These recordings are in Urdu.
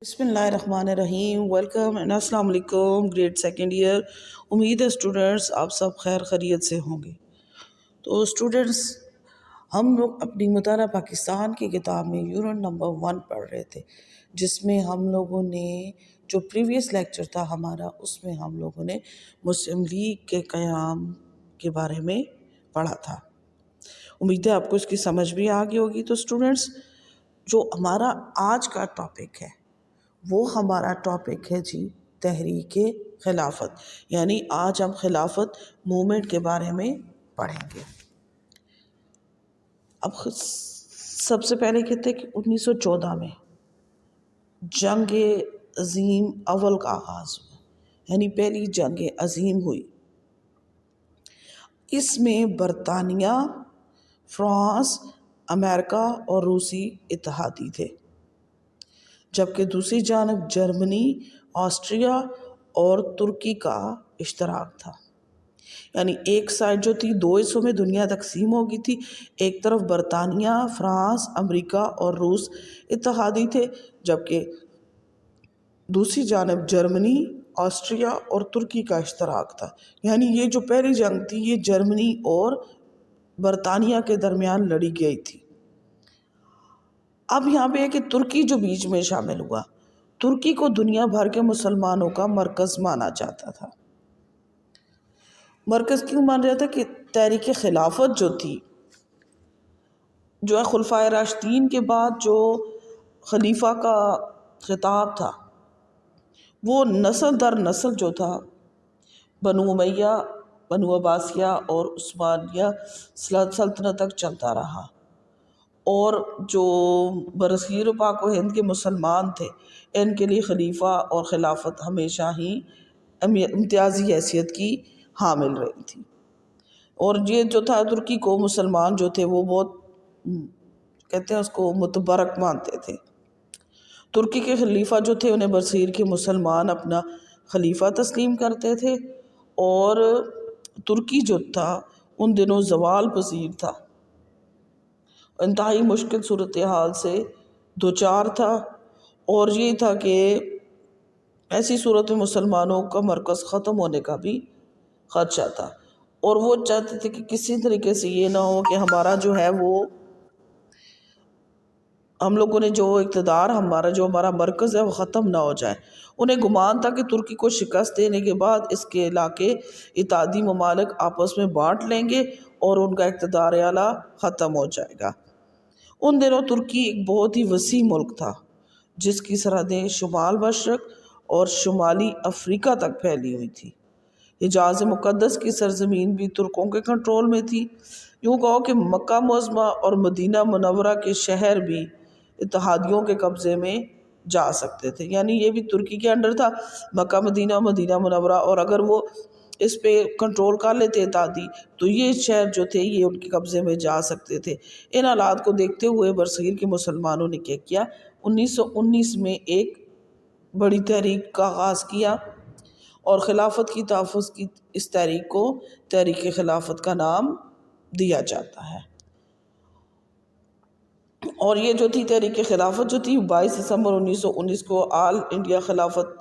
بسم اللہ الرحمن الرحیم، ویلکم اینڈ السلام علیکم گریڈ سیکنڈ ایئر۔ امید ہے اسٹوڈنٹس آپ سب خیر خیریت سے ہوں گے۔ تو اسٹوڈنٹس، ہم لوگ اپنی مطالعہ پاکستان کی کتاب میں یونٹ نمبر 1 پڑھ رہے تھے، جس میں ہم لوگوں نے جو پریویس لیکچر تھا ہمارا، اس میں ہم لوگوں نے مسلم لیگ کے قیام کے بارے میں پڑھا تھا۔ امید ہے آپ کو اس کی سمجھ بھی آ گئی ہوگی۔ تو اسٹوڈنٹس، جو ہمارا آج کا ٹاپک ہے وہ ہمارا ٹاپک ہے جی تحریک خلافت، یعنی آج ہم خلافت موومنٹ کے بارے میں پڑھیں گے۔ اب سب سے پہلے کہتے ہیں کہ 1914 میں جنگ عظیم اول کا آغاز ہوا، یعنی پہلی جنگ عظیم ہوئی۔ اس میں برطانیہ، فرانس، امریکہ اور روسی اتحادی تھے، جبکہ دوسری جانب جرمنی، آسٹریا اور ترکی کا اشتراک تھا۔ یعنی ایک سائڈ جو تھی، دو حصوں میں دنیا تقسیم ہو گئی تھی۔ ایک طرف برطانیہ، فرانس، امریکہ اور روس اتحادی تھے، جبکہ دوسری جانب جرمنی، آسٹریا اور ترکی کا اشتراک تھا۔ یعنی یہ جو پہلی جنگ تھی یہ جرمنی اور برطانیہ کے درمیان لڑی گئی تھی۔ اب یہاں پہ ہے کہ ترکی جو بیچ میں شامل ہوا، ترکی کو دنیا بھر کے مسلمانوں کا مرکز مانا جاتا تھا۔ مرکز کیوں مانا جاتا ہے؟ کہ تحریک خلافت جو تھی، جو ہے خلفائے راشدین کے بعد جو خلیفہ کا خطاب تھا، وہ نسل در نسل جو تھا بنو امیہ، بنو عباسیہ اور عثمانیہ سلطنت تک چلتا رہا، اور جو برصغیر پاک و ہند کے مسلمان تھے ان کے لیے خلیفہ اور خلافت ہمیشہ ہی امتیازی حیثیت کی حامل رہی تھی۔ اور یہ جو تھا ترکی کو مسلمان جو تھے وہ بہت کہتے ہیں اس کو متبرک مانتے تھے۔ ترکی کے خلیفہ جو تھے انہیں برصغیر کے مسلمان اپنا خلیفہ تسلیم کرتے تھے، اور ترکی جو تھا ان دنوں زوال پذیر تھا، انتہائی مشکل صورتحال سے دوچار تھا، اور یہ تھا کہ ایسی صورت میں مسلمانوں کا مرکز ختم ہونے کا بھی خدشہ تھا، اور وہ چاہتے تھے کہ کسی طریقے سے یہ نہ ہو کہ ہمارا جو ہے وہ ہم لوگوں نے جو اقتدار ہمارا مرکز ہے وہ ختم نہ ہو جائے۔ انہیں گمان تھا کہ ترکی کو شکست دینے کے بعد اس کے علاقے اتحادی ممالک آپس میں بانٹ لیں گے اور ان کا اقتدار اعلیٰ ختم ہو جائے گا۔ ان دنوں ترکی ایک بہت ہی وسیع ملک تھا، جس کی سرحدیں شمال مشرق اور شمالی افریقہ تک پھیلی ہوئی تھی۔ حجاز مقدس کی سرزمین بھی ترکوں کے کنٹرول میں تھی۔ یوں کہو کہ مکہ معظمہ اور مدینہ منورہ کے شہر بھی اتحادیوں کے قبضے میں جا سکتے تھے، یعنی یہ بھی ترکی کے انڈر تھا، مکہ مدینہ منورہ، اور اگر وہ اس پہ کنٹرول کر لیتے اتحادی تو یہ شہر جو تھے یہ ان کے قبضے میں جا سکتے تھے۔ ان حالات کو دیکھتے ہوئے برصغیر کے مسلمانوں نے کیا کیا، 1919 میں ایک بڑی تحریک کا آغاز کیا، اور خلافت کی تحفظ کی اس تحریک کو تحریک خلافت کا نام دیا جاتا ہے۔ اور یہ جو تھی تحریک خلافت جو تھی 22 دسمبر 1919 کو آل انڈیا خلافت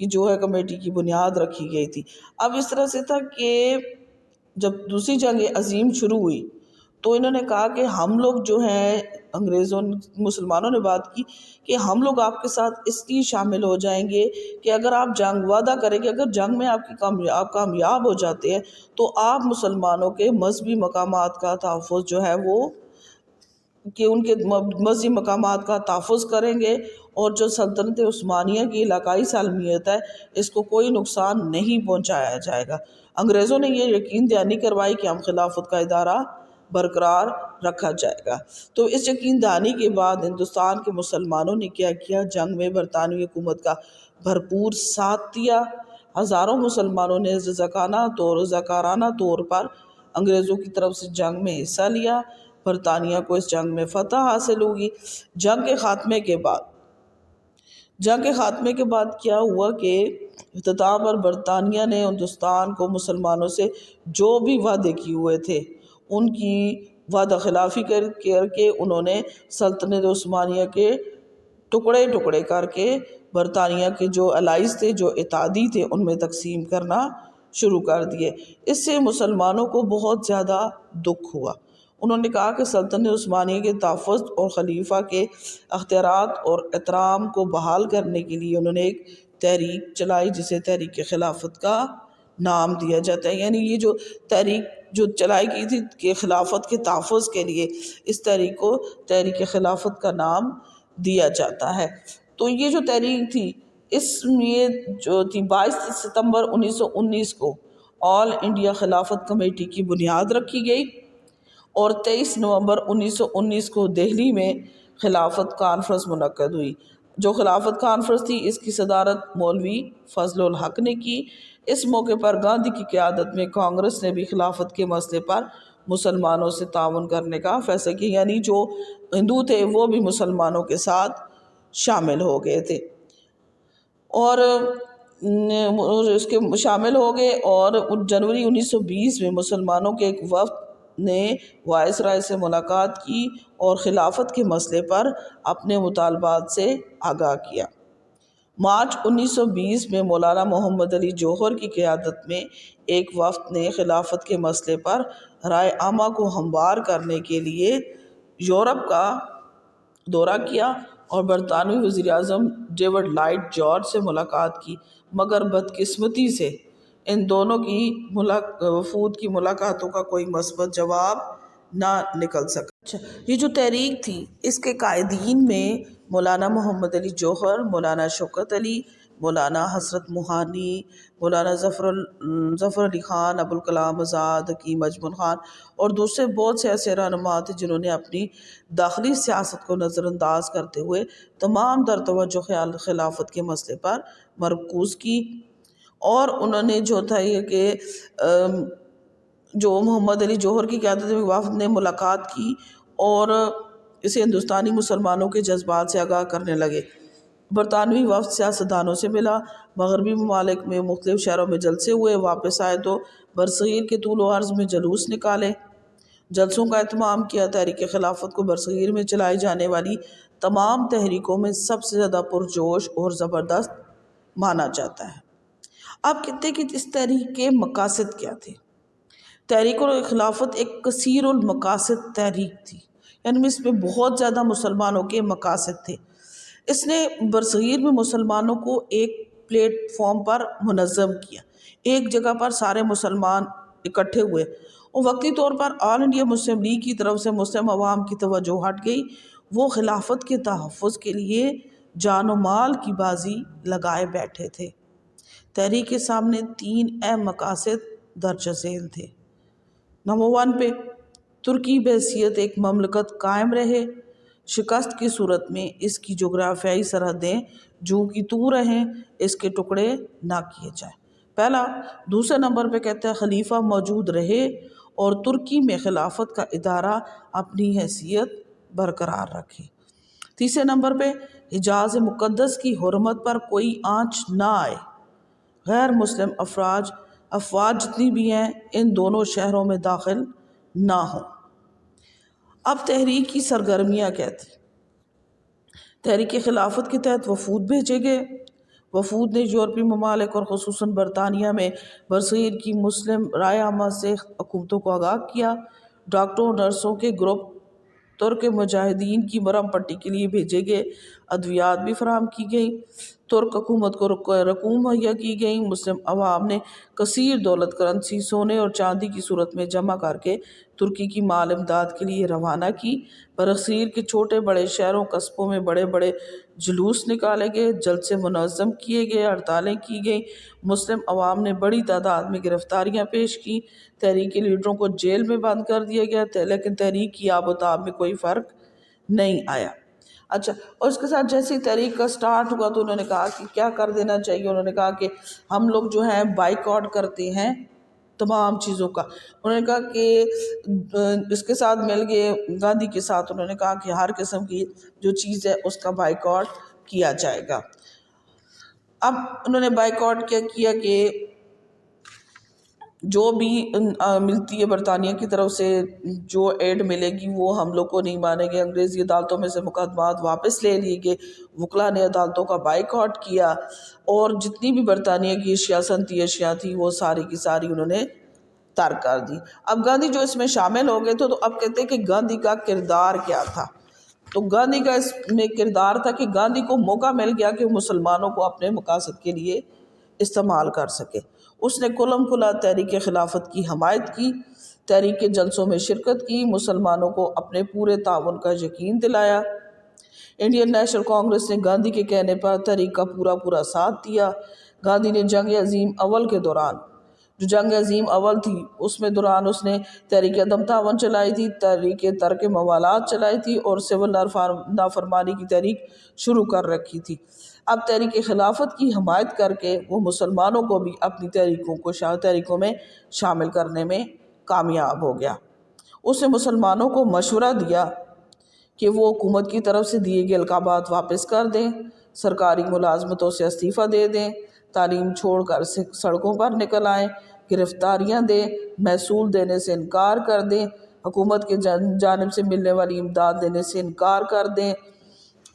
کی جو ہے کمیٹی کی بنیاد رکھی گئی تھی۔ اب اس طرح سے تھا کہ جب دوسری جنگ عظیم شروع ہوئی تو انہوں نے کہا کہ ہم لوگ جو ہیں انگریزوں مسلمانوں نے بات کی کہ ہم لوگ آپ کے ساتھ اس لیے شامل ہو جائیں گے کہ اگر آپ جنگ وعدہ کریں گے، اگر جنگ میں آپ کامیاب ہو جاتے ہیں تو آپ مسلمانوں کے مذہبی مقامات کا تحفظ جو ہے وہ کہ ان کے مذہبی مقامات کا تحفظ کریں گے، اور جو سلطنت عثمانیہ کی علاقائی سالمیت ہے اس کو کوئی نقصان نہیں پہنچایا جائے گا۔ انگریزوں نے یہ یقین دہانی کروائی کہ ہم خلافت کا ادارہ برقرار رکھا جائے گا۔ تو اس یقین دہانی کے بعد ہندوستان کے مسلمانوں نے کیا کیا، جنگ میں برطانوی حکومت کا بھرپور ساتھ دیا۔ ہزاروں مسلمانوں نے رضاکارانہ طور پر انگریزوں کی طرف سے جنگ میں حصہ لیا۔ برطانیہ کو اس جنگ میں فتح حاصل ہوگی۔ جنگ کے خاتمے کے بعد کیا ہوا کہ اختتام پر برطانیہ نے ہندوستان کو مسلمانوں سے جو بھی وعدے کیے ہوئے تھے ان کی وعدہ خلافی کر کے انہوں نے سلطنت عثمانیہ کے ٹکڑے کر کے برطانیہ کے جو الائز تھے، جو اتحادی تھے، ان میں تقسیم کرنا شروع کر دیے۔ اس سے مسلمانوں کو بہت زیادہ دکھ ہوا۔ انہوں نے کہا کہ سلطنت عثمانیہ کے تحفظ اور خلیفہ کے اختیارات اور احترام کو بحال کرنے کے لیے انہوں نے ایک تحریک چلائی جسے تحریک خلافت کا نام دیا جاتا ہے۔ یعنی یہ جو تحریک جو چلائی گئی تھی کہ خلافت کے تحفظ کے لیے، اس تحریک کو تحریک خلافت کا نام دیا جاتا ہے۔ تو یہ جو تحریک تھی، اس میں جو تھی 22 ستمبر 1919 کو آل انڈیا خلافت کمیٹی کی بنیاد رکھی گئی اور 23 نومبر 1919 کو دہلی میں خلافت کانفرنس منعقد ہوئی۔ جو خلافت کانفرنس تھی، اس کی صدارت مولوی فضل الحق نے کی۔ اس موقع پر گاندھی کی قیادت میں کانگریس نے بھی خلافت کے مسئلے پر مسلمانوں سے تعاون کرنے کا فیصلہ کیا، یعنی جو ہندو تھے وہ بھی مسلمانوں کے ساتھ شامل ہو گئے تھے اور اس کے شامل ہو گئے۔ اور جنوری 1920 میں مسلمانوں کے ایک وفد نے وائس رائے سے ملاقات کی اور خلافت کے مسئلے پر اپنے مطالبات سے آگاہ کیا۔ مارچ 1920 میں مولانا محمد علی جوہر کی قیادت میں ایک وفد نے خلافت کے مسئلے پر رائے عامہ کو ہموار کرنے کے لیے یورپ کا دورہ کیا اور برطانوی وزیر اعظم ڈیوڈ لائٹ جارج سے ملاقات کی، مگر بدقسمتی سے ان دونوں کی وفود کی ملاقاتوں کا کوئی مثبت جواب نہ نکل سکا۔ یہ جو تحریک تھی، اس کے قائدین میں مولانا محمد علی جوہر، مولانا شوکت علی، مولانا حسرت موہانی، مولانا ظفر علی خان، ابوالکلام آزاد، حکیم اجمل خان اور دوسرے بہت سے ایسے رہنما تھے جنہوں نے اپنی داخلی سیاست کو نظر انداز کرتے ہوئے تمام در توجہ خلافت کے مسئلے پر مرکوز کی۔ اور انہوں نے جو تھا یہ کہ جو محمد علی جوہر کی قیادت میں وفد نے ملاقات کی اور اسے ہندوستانی مسلمانوں کے جذبات سے آگاہ کرنے لگے۔ برطانوی وفد سیاستدانوں سے ملا، مغربی ممالک میں مختلف شہروں میں جلسے ہوئے، واپس آئے تو برصغیر کے طول و عرض میں جلوس نکالے، جلسوں کا اہتمام کیا۔ تحریک خلافت کو برصغیر میں چلائی جانے والی تمام تحریکوں میں سب سے زیادہ پرجوش اور زبردست مانا جاتا ہے۔ اب کہتے کہ اس تحریک کے مقاصد کیا تھے۔ تحریک خلافت ایک کثیر المقاصد تحریک تھی، یعنی اس میں بہت زیادہ مسلمانوں کے مقاصد تھے۔ اس نے برصغیر میں مسلمانوں کو ایک پلیٹ فارم پر منظم کیا، ایک جگہ پر سارے مسلمان اکٹھے ہوئے اور وقتی طور پر آل انڈیا مسلم لیگ کی طرف سے مسلم عوام کی توجہ ہٹ گئی۔ وہ خلافت کے تحفظ کے لیے جان و مال کی بازی لگائے بیٹھے تھے۔ تحریک کے سامنے 3 اہم مقاصد درج ذیل تھے۔ نمبر 1 پہ ترکی بحیثیت ایک مملکت قائم رہے، شکست کی صورت میں اس کی جغرافیائی سرحدیں جوں کی توں رہیں، اس کے ٹکڑے نہ کیے جائیں، پہلا۔ دوسرے نمبر پہ کہتا ہے خلیفہ موجود رہے اور ترکی میں خلافت کا ادارہ اپنی حیثیت برقرار رکھے۔ تیسرے نمبر پہ حجاز مقدس کی حرمت پر کوئی آنچ نہ آئے، غیر مسلم افواج جتنی بھی ہیں ان دونوں شہروں میں داخل نہ ہوں۔ اب تحریک کی سرگرمیاں کیا تھیں؟ تحریک خلافت کے تحت وفود بھیجے گئے۔ وفود نے یورپی ممالک اور خصوصاً برطانیہ میں برصغیر کی مسلم رائے عامہ سے حکومتوں کو آگاہ کیا۔ ڈاکٹروں نرسوں کے گروپ ترک مجاہدین کی مرہم پٹی کے لیے بھیجے گئے، ادویات بھی فراہم کی گئیں، ترک حکومت کو رقوم مہیا کی گئیں۔ مسلم عوام نے کثیر دولت کرنسی سونے اور چاندی کی صورت میں جمع کر کے ترکی کی مال امداد کے لیے روانہ کی۔ برصغیر کے چھوٹے بڑے شہروں قصبوں میں بڑے بڑے جلوس نکالے گئے، جلسے منظم کیے گئے، ہڑتالیں کی گئیں۔ مسلم عوام نے بڑی تعداد میں گرفتاریاں پیش کی، تحریک کے لیڈروں کو جیل میں بند کر دیا گیا، لیکن تحریک کی آب و تاب میں کوئی فرق نہیں آیا۔ اچھا، اور اس کے ساتھ جیسے ہی تحریک کا سٹارٹ ہوا تو انہوں نے کہا کہ کیا کر دینا چاہیے۔ انہوں نے کہا کہ ہم لوگ جو ہیں بائیکاٹ کرتے ہیں تمام چیزوں کا۔ انہوں نے کہا کہ اس کے ساتھ مل گئے گاندھی کے ساتھ، انہوں نے کہا کہ ہر قسم کی جو چیز ہے اس کا بائیکاٹ کیا جائے گا۔ اب انہوں نے بائیکاٹ کیا کہ جو بھی ملتی ہے برطانیہ کی طرف سے جو ایڈ ملے گی وہ ہم لوگ کو نہیں مانیں گے، انگریزی عدالتوں میں سے مقدمات واپس لے لیے گئے، وکلاء نے عدالتوں کا بائیکاٹ کیا، اور جتنی بھی برطانیہ کی اشیاء صنعتی اشیاء تھی وہ ساری کی ساری انہوں نے ترک کر دی۔ اب گاندھی جو اس میں شامل ہو گئے تھے، تو اب کہتے ہیں کہ گاندھی کا کردار کیا تھا؟ تو گاندھی کا اس میں کردار تھا کہ گاندھی کو موقع مل گیا کہ مسلمانوں کو اپنے مقاصد کے لیے استعمال کر سکے۔ اس نے کھلم کھلا تحریک خلافت کی حمایت کی، تحریک کے جلسوں میں شرکت کی، مسلمانوں کو اپنے پورے تعاون کا یقین دلایا۔ انڈین نیشنل کانگریس نے گاندھی کے کہنے پر تحریک کا پورا ساتھ دیا۔ گاندھی نے جنگ عظیم اول کے دوران، جو جنگ عظیم اول تھی اس میں دوران اس نے تحریک عدم تعاون چلائی تھی، تحریک ترک موالات چلائی تھی، اور سول نافرمانی کی تحریک شروع کر رکھی تھی۔ اب تحریک خلافت کی حمایت کر کے وہ مسلمانوں کو بھی اپنی تحریکوں میں شامل کرنے میں کامیاب ہو گیا۔ اس نے مسلمانوں کو مشورہ دیا کہ وہ حکومت کی طرف سے دیے گئے القابات واپس کر دیں، سرکاری ملازمتوں سے استعفیٰ دے دیں، تعلیم چھوڑ کر سڑکوں پر نکل آئیں، گرفتاریاں دیں، محصول دینے سے انکار کر دیں، حکومت کے جانب سے ملنے والی امداد دینے سے انکار کر دیں،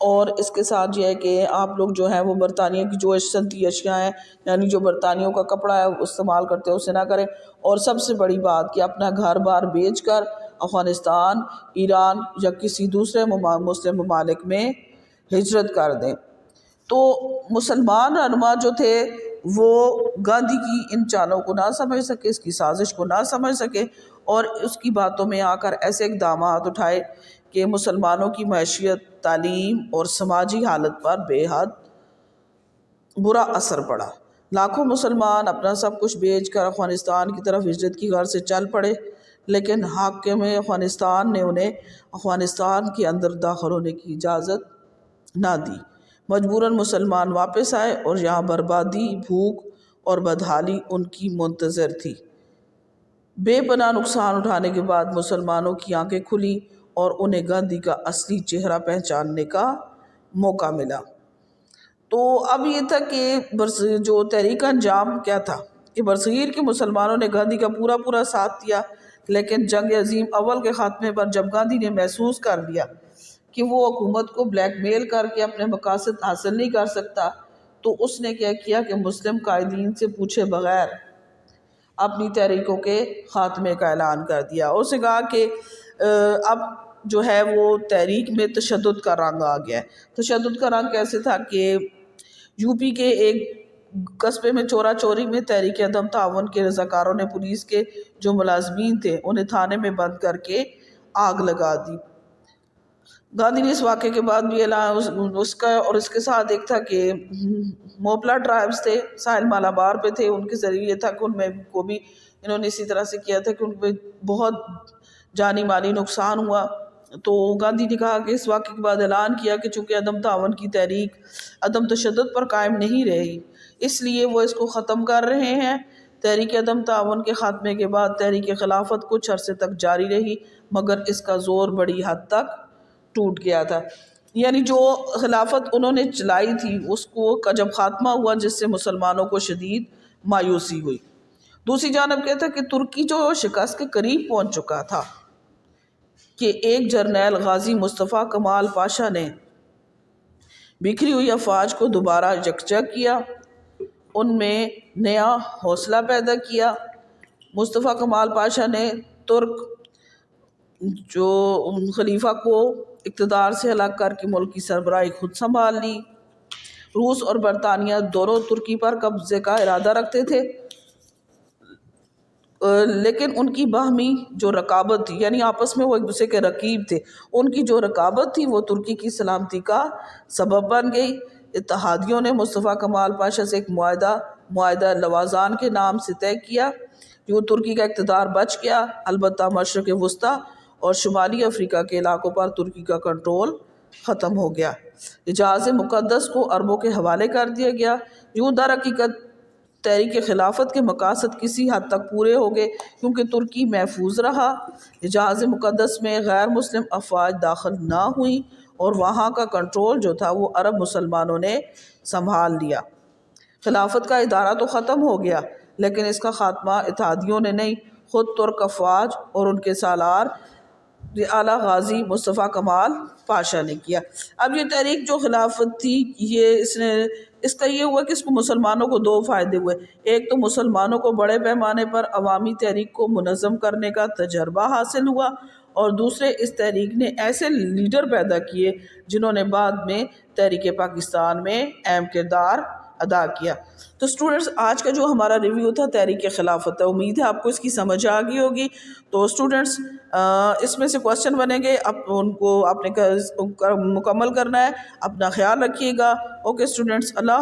اور اس کے ساتھ یہ ہے کہ آپ لوگ جو ہیں وہ برطانیہ کی جو صنعتی اشیاء ہیں، یعنی جو برطانیوں کا کپڑا ہے استعمال کرتے ہیں اسے نہ کریں، اور سب سے بڑی بات کہ اپنا گھر بار بیچ کر افغانستان، ایران یا کسی دوسرے مسلم ممالک میں ہجرت کر دیں۔ تو مسلمان رہنما جو تھے وہ گاندھی کی ان چالوں کو نہ سمجھ سکے، اس کی سازش کو نہ سمجھ سکے، اور اس کی باتوں میں آ کر ایسے اقدامات اٹھائے کہ مسلمانوں کی معیشت، تعلیم اور سماجی حالت پر بے حد برا اثر پڑا۔ لاکھوں مسلمان اپنا سب کچھ بیچ کر افغانستان کی طرف ہجرت کی غرض سے چل پڑے، لیکن حاکم افغانستان نے انہیں افغانستان کے اندر داخل ہونے کی اجازت نہ دی۔ مجبوراً مسلمان واپس آئے، اور یہاں بربادی، بھوک اور بدحالی ان کی منتظر تھی۔ بے پناہ نقصان اٹھانے کے بعد مسلمانوں کی آنکھیں کھلی اور انہیں گاندھی کا اصلی چہرہ پہچاننے کا موقع ملا۔ تو اب یہ تھا کہ جو تحریک کا انجام کیا تھا کہ برصغیر کے مسلمانوں نے گاندھی کا پورا ساتھ دیا، لیکن جنگ عظیم اول کے خاتمے پر جب گاندھی نے محسوس کر لیا کہ وہ حکومت کو بلیک میل کر کے اپنے مقاصد حاصل نہیں کر سکتا، تو اس نے کیا کیا کہ مسلم قائدین سے پوچھے بغیر اپنی تحریکوں کے خاتمے کا اعلان کر دیا۔ اس نے کہا کہ اب جو ہے وہ تحریک میں تشدد کا رنگ آ گیا ہے۔ تشدد کا رنگ کیسے تھا کہ یو پی کے ایک قصبے میں چورا چوری میں تحریک عدم تعاون کے رضاکاروں نے پولیس کے جو ملازمین تھے انہیں تھانے میں بند کر کے آگ لگا دی۔ گاندھی نے اس واقعے کے بعد بھی اعلان اس کا، اور اس کے ساتھ ایک تھا کہ موپلا ٹرائبز تھے، ساحل مالابار پہ تھے، ان کے ذریعے یہ تھا کہ ان میں کو بھی انہوں نے اسی طرح سے کیا تھا کہ ان پہ بہت جانی مالی نقصان ہوا۔ تو گاندھی نے کہا کہ اس واقعے کے بعد اعلان کیا کہ چونکہ عدم تعاون کی تحریک عدم تشدد پر قائم نہیں رہی، اس لیے وہ اس کو ختم کر رہے ہیں۔ تحریک عدم تعاون کے خاتمے کے بعد تحریک خلافت کچھ عرصے تک جاری رہی، مگر اس کا زور بڑی حد تک ٹوٹ گیا تھا۔ یعنی جو خلافت انہوں نے چلائی تھی اس کو کا جب خاتمہ ہوا، جس سے مسلمانوں کو شدید مایوسی ہوئی۔ دوسری جانب کیا تھا کہ ترکی جو شکست کے قریب پہنچ چکا تھا کہ ایک جرنیل غازی مصطفیٰ کمال پاشا نے بکھری ہوئی افواج کو دوبارہ یکجا کیا، ان میں نیا حوصلہ پیدا کیا۔ مصطفیٰ کمال پاشا نے ترک جو خلیفہ کو اقتدار سے ہلاک کر کے ملک کی سربراہی خود سنبھال لی۔ روس اور برطانیہ دونوں ترکی پر قبضے کا ارادہ رکھتے تھے، لیکن ان کی باہمی جو رقابت تھی، یعنی آپس میں وہ ایک دوسرے کے رقیب تھے، ان کی جو رقابت تھی وہ ترکی کی سلامتی کا سبب بن گئی۔ اتحادیوں نے مصطفیٰ کمال پاشا سے ایک معاہدہ لوازان کے نام سے طے کیا، جو ترکی کا اقتدار بچ گیا، البتہ مشرق وسطیٰ اور شمالی افریقہ کے علاقوں پر ترکی کا کنٹرول ختم ہو گیا۔ حجاز مقدس کو عربوں کے حوالے کر دیا گیا۔ یوں در حقیقت تحریک خلافت کے مقاصد کسی حد تک پورے ہو گئے، کیونکہ ترکی محفوظ رہا، حجاز مقدس میں غیر مسلم افواج داخل نہ ہوئیں، اور وہاں کا کنٹرول جو تھا وہ عرب مسلمانوں نے سنبھال لیا۔ خلافت کا ادارہ تو ختم ہو گیا، لیکن اس کا خاتمہ اتحادیوں نے نہیں، خود ترک افواج اور ان کے سالار اعلیٰ غازی مصطفیٰ کمال پاشا نے کیا۔ اب یہ تحریک جو خلافت تھی، اس کا یہ ہوا کہ اس کو مسلمانوں کو دو فائدے ہوئے۔ ایک تو مسلمانوں کو بڑے پیمانے پر عوامی تحریک کو منظم کرنے کا تجربہ حاصل ہوا، اور دوسرے اس تحریک نے ایسے لیڈر پیدا کیے جنہوں نے بعد میں تحریک پاکستان میں اہم کردار ادا کیا۔ تو اسٹوڈنٹس، آج کا جو ہمارا ریویو تھا تحریک خلافت ہے، امید ہے آپ کو اس کی سمجھ آ گئی ہوگی۔ تو اسٹوڈنٹس، اس میں سے کوسچن بنیں گے، ان کو آپ نے مکمل کرنا ہے۔ اپنا خیال رکھیے گا۔ اوکے اسٹوڈنٹس، اللہ